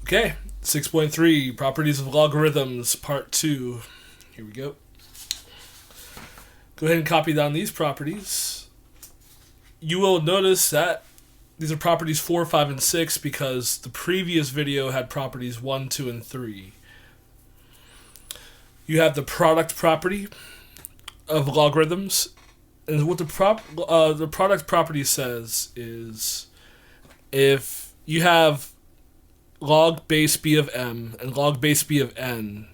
Okay, 6.3, Properties of Logarithms, Part 2. Here we go. Go ahead and copy down these properties. You will notice that these are properties 4, 5, and 6 because the previous video had properties 1, 2, and 3. You have the product property of logarithms. And what the product property says is if you have log base b of m and log base b of n,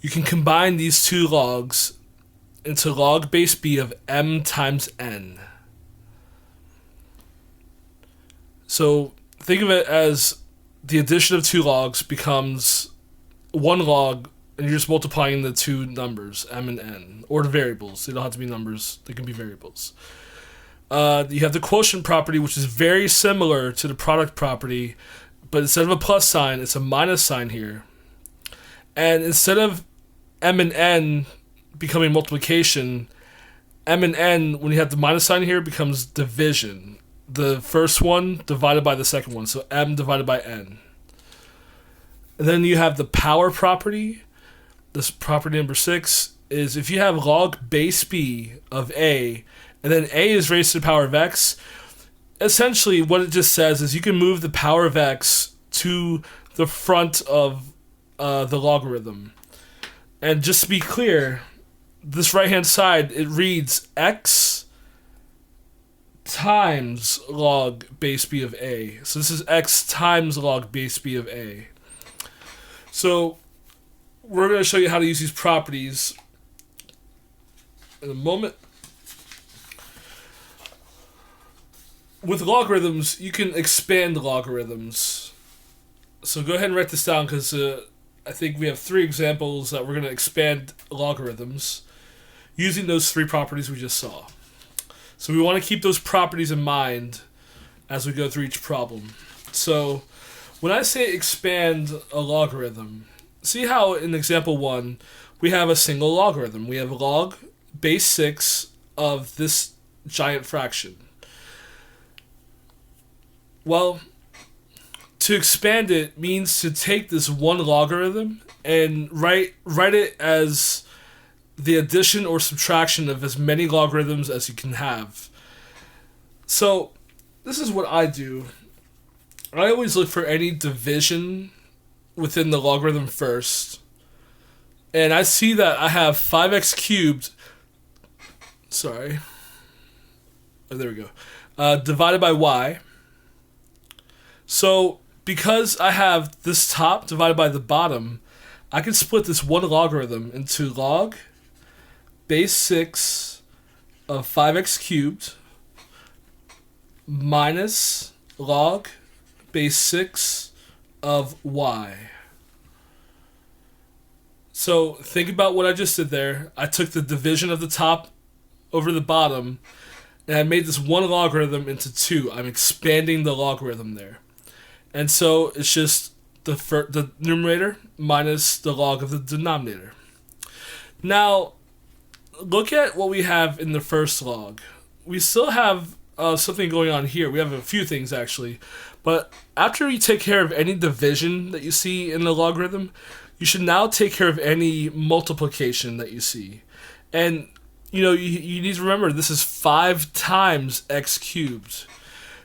you can combine these two logs into log base b of m times n. So think of it as the addition of two logs becomes one log, and you're just multiplying the two numbers, m and n, or the variables. They don't have to be numbers, they can be variables. You have the quotient property, which is very similar to the product property, but instead of a plus sign, it's a minus sign here. And instead of m and n becoming multiplication, m and n, when you have the minus sign here, becomes division. The first one divided by the second one, so m divided by n. And then you have the power property. This property number 6 is if you have log base b of a, and then a is raised to the power of x, essentially what it just says is you can move the power of x to the front of the logarithm. And just to be clear, this right-hand side, it reads x times log base b of a. So this is x times log base b of a. So we're going to show you how to use these properties in a moment. With logarithms, you can expand logarithms. So go ahead and write this down because I think we have 3 examples that we're going to expand logarithms using those 3 properties we just saw. So we want to keep those properties in mind as we go through each problem. So when I say expand a logarithm, see how in example 1 we have a single logarithm. We have log base 6 of this giant fraction. Well, to expand it means to take this one logarithm and write it as the addition or subtraction of as many logarithms as you can have. So this is what I do. I always look for any division within the logarithm first. And I see that I have 5x cubed. Sorry. Oh, there we go. Divided by y. So because I have this top divided by the bottom, I can split this one logarithm into log base 6 of 5x cubed minus log base 6 of y. So think about what I just did there. I took the division of the top over the bottom, and I made this one logarithm into 2. I'm expanding the logarithm there. And so it's just the numerator minus the log of the denominator. Now, look at what we have in the first log. We still have something going on here. We have a few things, actually. But after you take care of any division that you see in the logarithm, you should now take care of any multiplication that you see. And, you need to remember, this is 5 times x cubed.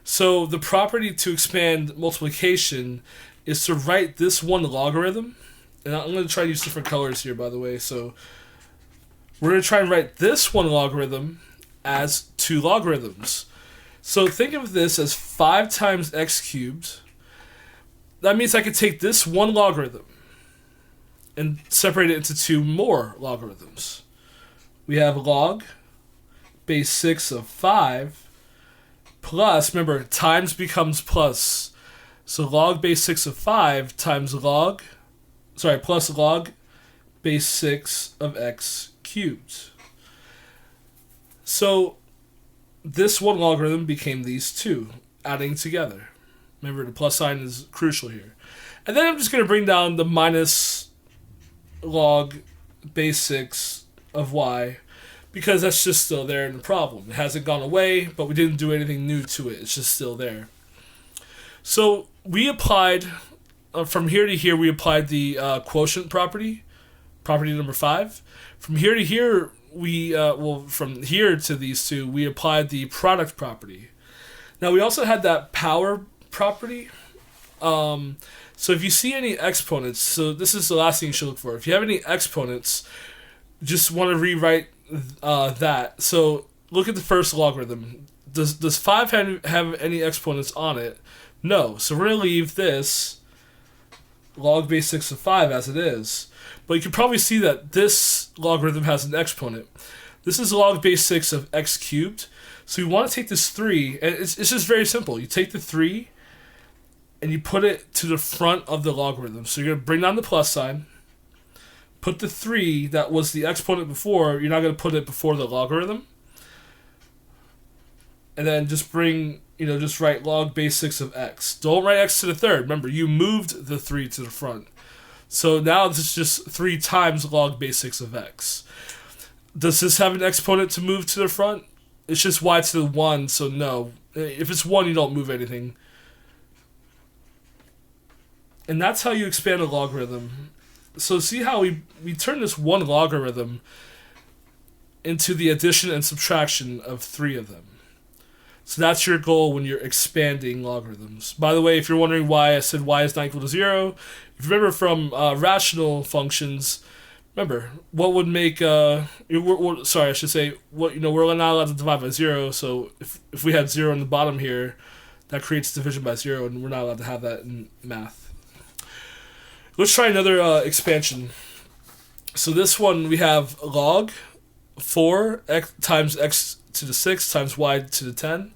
So the property to expand multiplication is to write this one logarithm. And I'm going to try to use different colors here, by the way. So we're going to try and write this one logarithm as 2 logarithms. So think of this as 5 times x cubed. That means I could take this one logarithm and separate it into 2 more logarithms. We have log base 6 of 5 plus, remember, times becomes plus. So log base 6 of 5 times plus log base 6 of x cubed. So this one logarithm became these 2, adding together. Remember, the plus sign is crucial here. And then I'm just going to bring down the minus log base 6 of y, because that's just still there in the problem. It hasn't gone away, but we didn't do anything new to it. It's just still there. So we applied from here to here, we applied the quotient property, property number 5. From here to here, from here to these two, we applied the product property. Now, we also had that power property. So if you see any exponents, so this is the last thing you should look for. If you have any exponents, just want to rewrite that. So look at the first logarithm. Does 5 have any exponents on it? No. So we're going to leave this log base 6 of 5 as it is. But you can probably see that this logarithm has an exponent. This is log base 6 of x cubed. So we want to take this 3, and it's just very simple. You take the 3, and you put it to the front of the logarithm. So you're going to bring down the plus sign, put the 3 that was the exponent before, you're not going to put it before the logarithm, and then just just write log base 6 of x. Don't write x to the third. Remember, you moved the 3 to the front. So now this is just 3 times log base 6 of x. Does this have an exponent to move to the front? It's just y to the 1, so no. If it's 1, you don't move anything. And that's how you expand a logarithm. So see how we turn this one logarithm into the addition and subtraction of 3 of them. So that's your goal when you're expanding logarithms. By the way, if you're wondering why I said y is not equal to 0, if you remember from rational functions, remember what would make we're not allowed to divide by 0. So if we had 0 on the bottom here, that creates division by 0, and we're not allowed to have that in math. Let's try another expansion. So this one we have log 4 x times x to the 6 times y to the 10.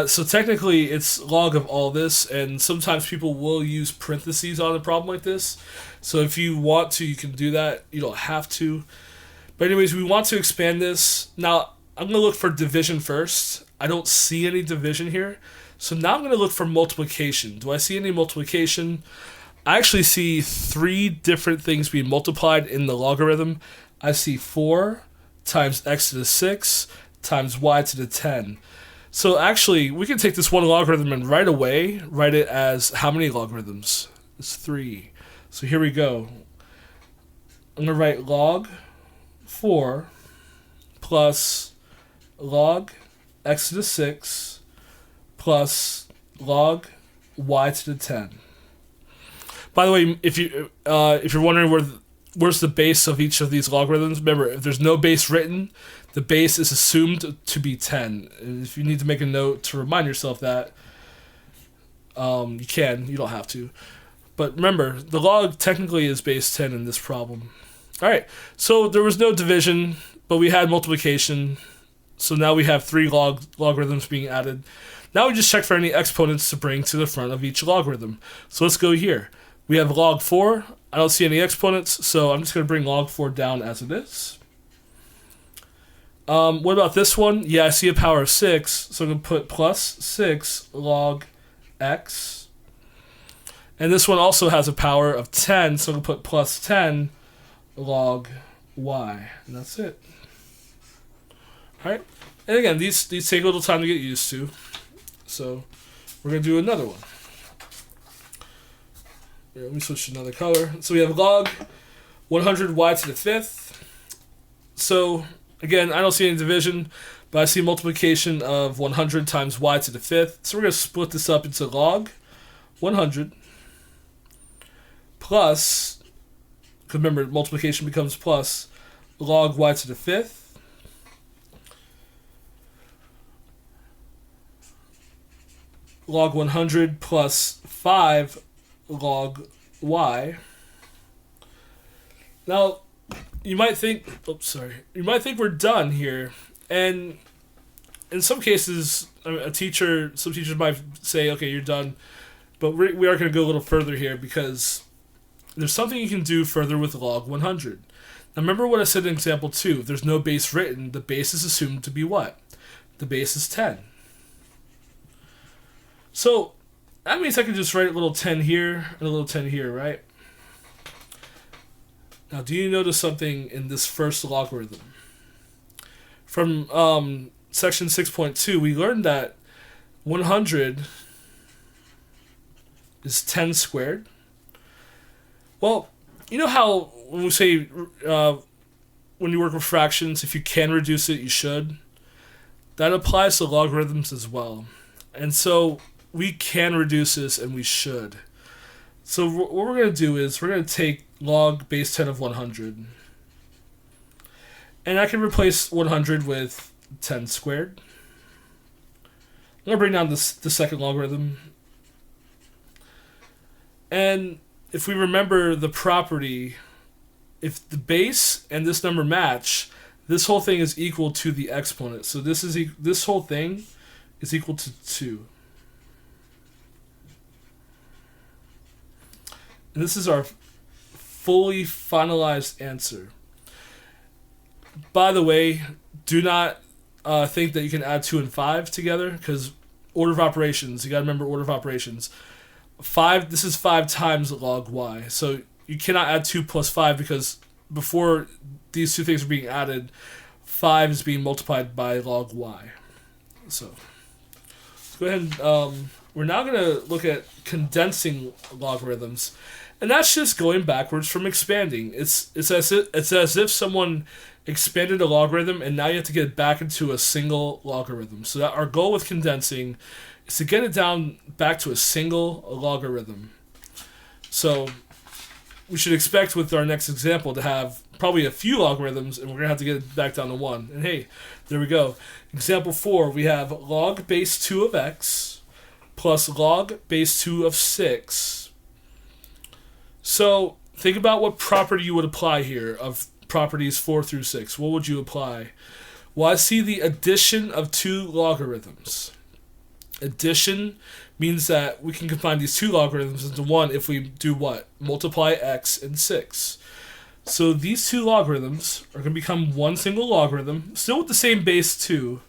So technically it's log of all this, and sometimes people will use parentheses on a problem like this. So if you want to, you can do that. You don't have to. But anyways, we want to expand this. Now, I'm going to look for division first. I don't see any division here. So now I'm going to look for multiplication. Do I see any multiplication? I actually see 3 different things being multiplied in the logarithm. I see 4 times x to the 6 times y to the 10. So actually, we can take this one logarithm and right away write it as how many logarithms? It's 3. So here we go. I'm going to write log 4 plus log x to the 6 plus log y to the 10. By the way, if you're wondering where's the base of each of these logarithms, remember, if there's no base written, the base is assumed to be 10. And if you need to make a note to remind yourself that, you can. You don't have to. But remember, the log technically is base 10 in this problem. All right, so there was no division, but we had multiplication. So now we have 3 logarithms being added. Now we just check for any exponents to bring to the front of each logarithm. So let's go here. We have log 4. I don't see any exponents, so I'm just going to bring log 4 down as it is. What about this one? Yeah, I see a power of 6, so I'm going to put plus 6 log x. And this one also has a power of 10, so I'm going to put plus 10 log y. And that's it. Alright, and again, these take a little time to get used to. So we're going to do another one. Here, let me switch to another color. So we have log 100 y to the 5th. So again, I don't see any division, but I see multiplication of 100 times y to the 5th. So we're going to split this up into log 100 plus, because remember, multiplication becomes plus, log y to the 5th. Log 100 plus 5 log y. Now, you might think we're done here, and in some cases, some teachers might say, okay, you're done, but we are going to go a little further here because there's something you can do further with log 100. Now, remember what I said in example 2, if there's no base written, the base is assumed to be what? The base is 10. So, that means I can just write a little 10 here and a little 10 here, right? Now, do you notice something in this first logarithm? From section 6.2, we learned that 100 is 10 squared. Well, you know how when we say when you work with fractions, if you can reduce it, you should. That applies to logarithms as well. And so we can reduce this and we should. So what we're going to do is we're going to take log base 10 of 100. And I can replace 100 with 10 squared. I'm going to bring down the second logarithm. And if we remember the property, if the base and this number match, this whole thing is equal to the exponent. So this whole thing is equal to 2. And this is our fully finalized answer. By the way, do not think that you can add 2 and 5 together, because order of operations, you got to remember order of operations. 5, this is 5 times log y. So you cannot add 2 plus 5, because before these two things are being added, 5 is being multiplied by log y. So let's go ahead and we're now going to look at condensing logarithms. And that's just going backwards from expanding. It's as if someone expanded a logarithm and now you have to get it back into a single logarithm. So that our goal with condensing is to get it down back to a single logarithm. So we should expect with our next example to have probably a few logarithms, and we're going to have to get it back down to 1. And hey, there we go. Example 4, we have log base 2 of x plus log base 2 of 6. So think about what property you would apply here of properties 4 through 6. What would you apply? Well, I see the addition of 2 logarithms. Addition means that we can combine these 2 logarithms into 1 if we do what? Multiply x and 6. So these 2 logarithms are going to become one single logarithm, still with the same base 2.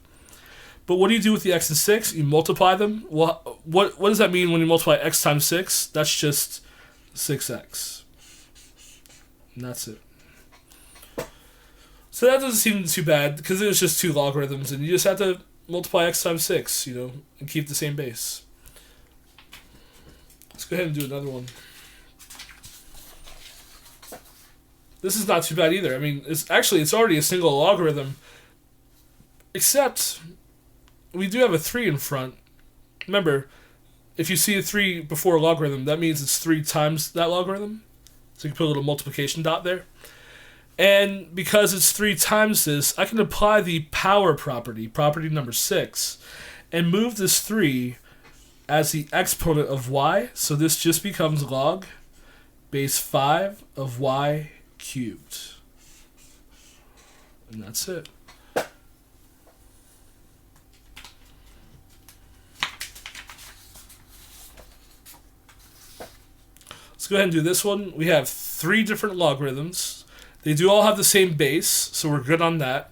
But what do you do with the x and 6? You multiply them. Well, what does that mean when you multiply x times 6? That's just 6x. And that's it. So that doesn't seem too bad, because it was just 2 logarithms, and you just have to multiply x times 6, and keep the same base. Let's go ahead and do another one. This is not too bad either. I mean, it's already a single logarithm, except we do have a 3 in front. Remember, if you see a 3 before a logarithm, that means it's 3 times that logarithm. So you can put a little multiplication dot there. And because it's 3 times this, I can apply the power property, property number 6, and move this 3 as the exponent of y. So this just becomes log base 5 of y cubed. And that's it. Let's go ahead and do this one. We have 3 different logarithms. They do all have the same base, so we're good on that.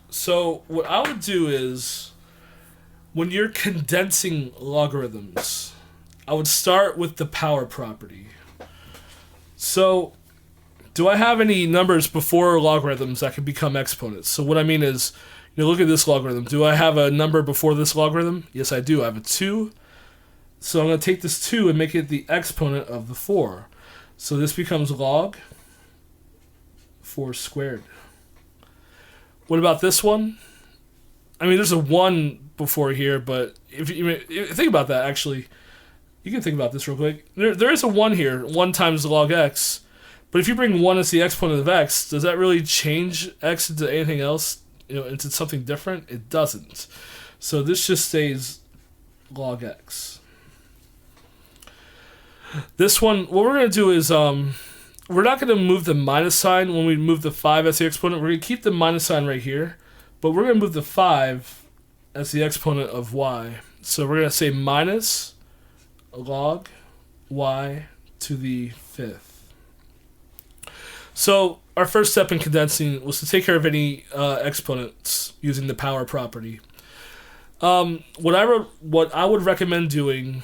So what I would do is, when you're condensing logarithms, I would start with the power property. So, do I have any numbers before logarithms that can become exponents? So what I mean is, look at this logarithm. Do I have a number before this logarithm? Yes, I do. I have a 2. So I'm going to take this 2 and make it the exponent of the 4. So this becomes log 4 squared. What about this one? I mean, there's a 1 before here, but if you think about that, actually, you can think about this real quick. There is a 1 here, 1 times log x. But if you bring 1 as the exponent of x, does that really change x into anything else? Into something different? It doesn't. So this just stays log x. This one, what we're going to do is, we're not going to move the minus sign when we move the 5 as the exponent. We're going to keep the minus sign right here, but we're going to move the 5 as the exponent of y. So we're going to say minus log y to the 5th. So our first step in condensing was to take care of any exponents using the power property. What I would recommend doing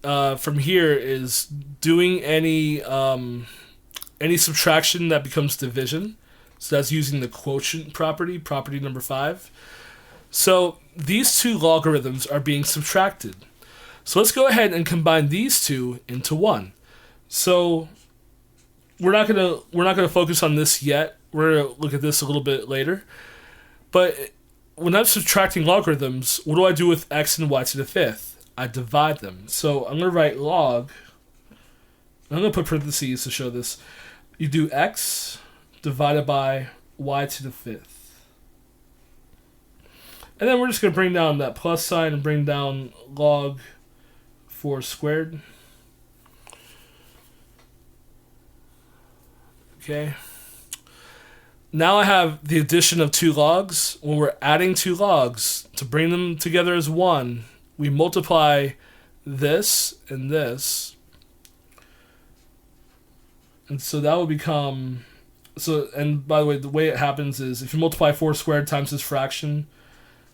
from here is doing any subtraction that becomes division. So that's using the quotient property, property number 5. So these 2 logarithms are being subtracted. So let's go ahead and combine these two into 1. So we're not gonna focus on this yet. We're gonna look at this a little bit later. But when I'm subtracting logarithms, what do I do with x and y to the 5th? I divide them. So I'm gonna write log. I'm gonna put parentheses to show this. You do x divided by y to the 5th. And then we're just going to bring down that plus sign and bring down log 4 squared. Okay. Now I have the addition of 2 logs. When we're adding 2 logs, to bring them together as 1, we multiply this and this. And so that will become... So, and by the way it happens is if you multiply 4 squared times this fraction,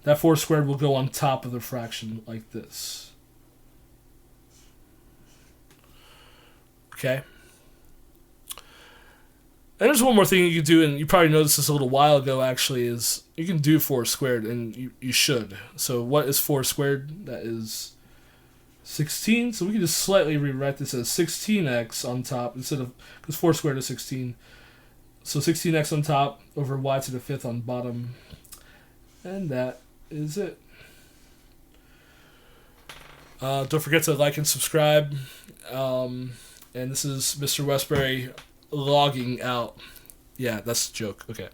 that 4 squared will go on top of the fraction like this. Okay. And there's one more thing you can do, and you probably noticed this a little while ago actually, is you can do 4 squared, and you should. So what is 4 squared? That is 16. So we can just slightly rewrite this as 16x on top instead of, because 4 squared is 16. So 16x on top over y to the 5th on bottom. And that is it. Don't forget to like and subscribe. And this is Mr. Westbury logging out. Yeah, that's a joke. Okay.